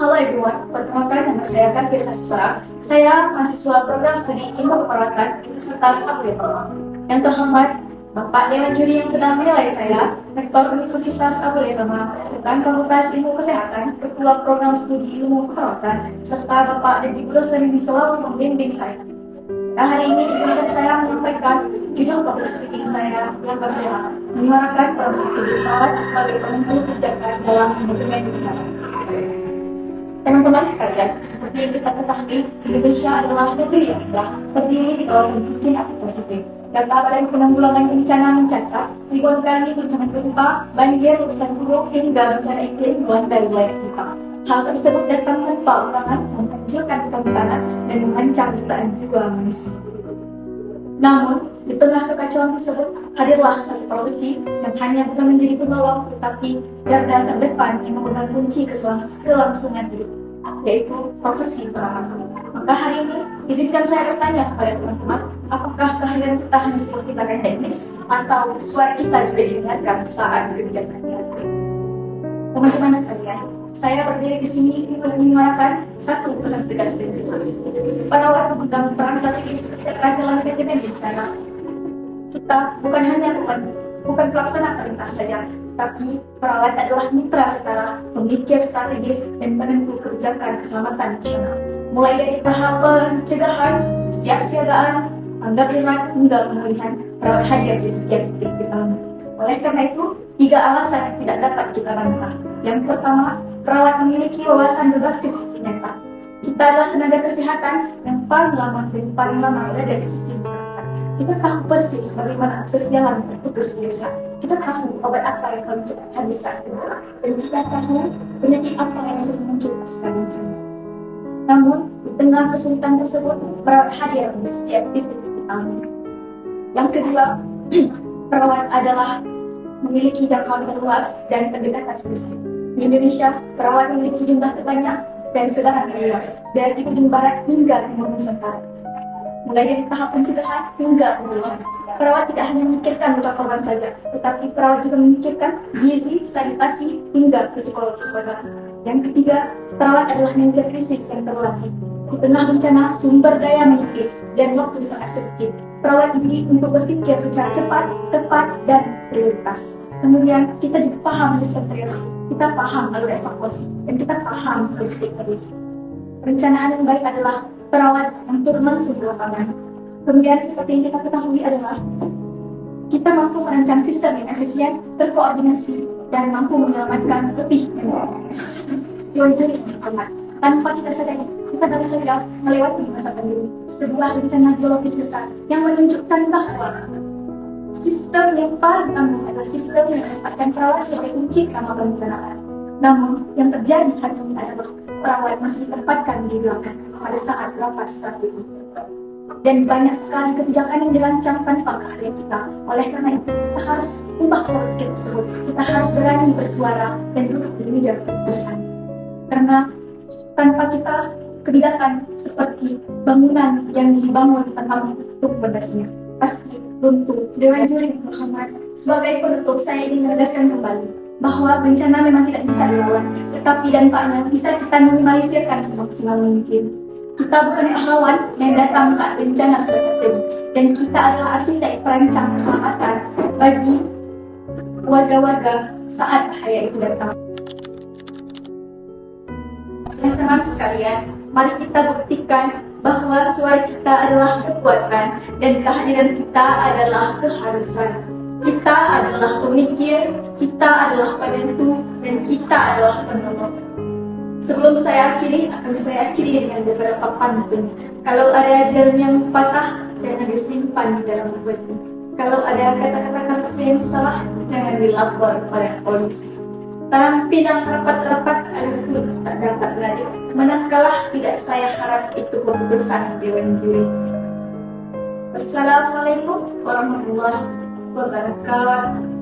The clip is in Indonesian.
Halo everyone, perkenalkan nama saya Kavya Saksa. Saya mahasiswa program studi ilmu keperawatan Universitas Abuya. Yang terhormat, Bapak Dewan Juri yang sedang menilai saya, Rektor Universitas Abuya, Dekan Fakultas Ilmu Kesehatan, Ketua Program Studi Ilmu Keperawatan, serta Bapak dan Ibu dosen yang selalu membimbing saya. Nah, hari ini izinkan saya menyampaikan judul public speaking saya yang berbeda, menyuarakan produktivitas perawat sebagai penentu kebijakan dalam manajemen bencana. Teman-teman sekalian, seperti yang kita ketahui, Indonesia adalah negeri yang indah, terdiri di kawasan Pasifik atau Pasifik. Data Badan Penanggulangan Bencana mencatat ribuan kali bencana gempa, banjir, letusan gunung hingga bencana iklim melanda wilayah kita. Hal tersebut datang tanpa ulangan, menghancurkan kehutanan dan mengancam jutaan jiwa manusia. Namun, di tengah kekacauan tersebut, hadirlah satu profesi yang hanya bukan menjadi penolong, tetapi garda terdepan yang memegang kunci kelangsungan hidup, yaitu profesi perawat. Maka hari ini, izinkan saya bertanya kepada teman-teman, apakah kehadiran kita hanya seperti bagian teknis, atau suara kita juga didengarkan saat kebijakan diatur? Teman-teman sekalian, saya berdiri di sini untuk menyuarakan satu pesan tegas dan jelas. Perawat memegang peran strategis ketika dalam manajemen bencana. Kita bukan pelaksana perintah saja, tapi perawat adalah mitra setara, pemikir strategis dan penentu kebijakan keselamatan nasional. Mulai dari tahap pencegahan, kesiapsiagaan, tanggap darurat hingga pemulihan, perawat hadir di setiap titik kita. Oleh karena itu, 3 alasan yang tidak dapat kita bantah. Yang pertama, perawat memiliki wawasan berbasis nyata. Kita adalah tenaga kesehatan yang paling lama berada di sisi masyarakat. Kita tahu persis bagaimana akses jalan terputus di desa. Kita tahu obat apa yang paling cepat habis saat bencana. Dan kita tahu penyakit apa yang sering muncul pasca bencana. Namun, di tengah kesulitan tersebut, perawat hadir di setiap titik vitalnya. Yang kedua, perawat adalah memiliki jangkauan terluas dan pendekatan holistik. Di Indonesia, perawat memiliki jumlah terbanyak dan sebaran terluas, dari ujung barat hingga timur Nusantara. Mulai dari tahap pencegahan hingga pemulihan. Perawat tidak hanya memikirkan luka korban saja, tetapi perawat juga memikirkan gizi, sanitasi, hingga psikologis korban. Yang ketiga, perawat adalah manajer krisis yang terlatih. Di tengah bencana, sumber daya menipis dan waktu sangat sedikit. Perawat dididik untuk berpikir secara cepat, tepat, dan prioritas. Kemudian, kita juga paham sistem triage, kita paham alur evakuasi, dan kita paham logistik medis. Perencanaan yang baik adalah perawat yang turun langsung ke lapangan. Kemudian, seperti yang kita ketahui adalah kita mampu merancang sistem yang efisien, terkoordinasi, dan mampu menyelamatkan lebih dari korban. Tanpa kita sadari, kita baru saja melewati masa pandemi, sebuah bencana geologis besar yang menunjukkan bahwa sistem yang paling tangguh adalah sistem yang menempatkan perawat sebagai kunci utama perencanaan. Namun, yang terjadi hari ini adalah perawat masih ditempatkan di belakang pada saat rapat strategi. Dan banyak sekali kebijakan yang dirancang tanpa keahlian kita. Oleh karena itu, kita harus ubah pola pikir tersebut. Kita harus berani bersuara dan duduk di meja keputusan. Karena tanpa kita, kebijakan seperti bangunan yang dibangun tanpa menutup pondasinya pasti runtuh. Dewan Juri Muhammad, sebagai penutup saya ingin menegaskan kembali bahwa bencana memang tidak bisa dilawan, tetapi dampaknya bisa kita minimalisirkan semaksimal mungkin. Kita bukan pahlawan yang datang saat bencana sudah terjadi, dan kita adalah arsitek perancang keselamatan bagi warga-warga saat bahaya itu datang. Teman-teman sekalian, mari kita buktikan bahwa suara kita adalah kekuatan dan kehadiran kita adalah keharusan. Kita adalah pemikir, kita adalah penentu, dan kita adalah penolong. Sebelum saya akhiri, akan saya akhiri dengan beberapa pantun. Kalau ada jarum yang patah, jangan disimpan di dalam buku. Kalau ada kata-kata yang salah, jangan dilapor pada polisi. Tanam pinang rapat-rapat, air pun tak dapat lari. Menang kalah tidak saya harap itu keputusan Dewan Juri. Wassalamualaikum warahmatullahi wabarakatuh.